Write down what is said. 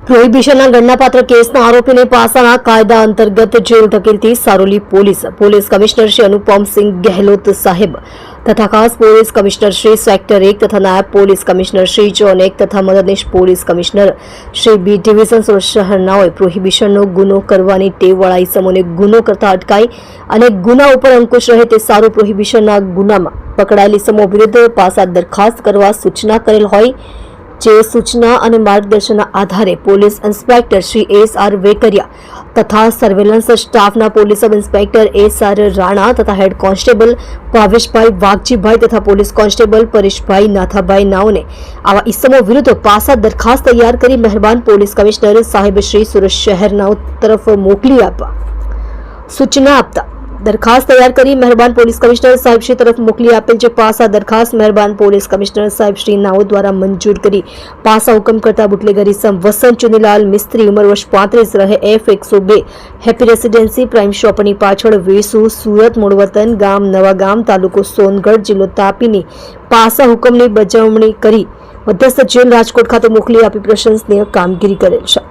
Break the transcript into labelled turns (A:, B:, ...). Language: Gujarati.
A: પ્રોહિબિશનના ગણનાપાત્ર કેસના આરોપીને પાસાના કાયદા અંતર્ગત જેલ ધકેલતી સારોલી પોલીસ કમિશનર શ્રી અનુપમસિંહ ગહેલોત સાહેબ તથા ખાસ પોલીસ કમિશનર શ્રી સેક્ટર 1 તથા નાયબ પોલીસ કમિશનર શ્રી ઝોન 1 તથા મદદનીશ police commissioner Shri B division Surat શહેરનાઓએ પ્રોહિબિશનનો ગુનો કરવાની ટેવવાળા ઇસમોને ગુનો કરતા અટકાઈ અને ગુના ઉપર અંકુશ રહે તે સારું પ્રોહિબિશનના ગુનામાં પકડાયેલ ઇસમો વિરુદ્ધ પાસા દરખાસ્ત કરવા સૂચના કરેલ હોય જે સૂચના અને માર્ગદર્શનના આધારે પોલીસ ઇન્સ્પેક્ટર શ્રી એસ.આર. વેકરિયા તથા સર્વેલન્સ સ્ટાફના પોલીસ સબ ઇન્સ્પેક્ટર એસ.આર. રાણા તથા હેડ કોન્સ્ટેબલ ભાવેશભાઈ વાઘજીભાઈ તથા પોલીસ કોન્સ્ટેબલ પરેશભાઈ નાથાભાઈ નાઓને આવા ઇસમો વિરુદ્ધ પાસા દરખાસ્ત તૈયાર કરી મહેરબાન પોલીસ કમિશનર સાહેબ શ્રી સુરત શહેરના તરફ મોકલી આપવા સૂચના આપતા દરખાસ્ત તૈયાર કરી મહેરબાન પોલીસ કમિશનર સાહેબ શ્રી તરફ મોકલી આપેલ છે. પાસા દરખાસ્ત મહેરબાન પોલીસ કમિશનર સાહેબ શ્રી નાઓ દ્વારા મંજૂર કરી પાસા હુકમ કરતા બુટલેગર ઇસમ વસંત ચુનીલાલ મિસ્ત્રી ઉંમર વર્ષ 35 રહે F102 હેપી રેસિડેન્સી પ્રાઇમ શોપની પાછળ વેસુ સુરત મૂળ વતન ગામ નવા ગામ તાલુકો સોનગઢ જિલ્લો તાપીની પાસા હુકમની બજાવણી કરી મધ્યસ્થ જેલ રાજકોટ ખાતે મોકલી આપી પ્રશંસનીય કામગીરી કરેલ છે.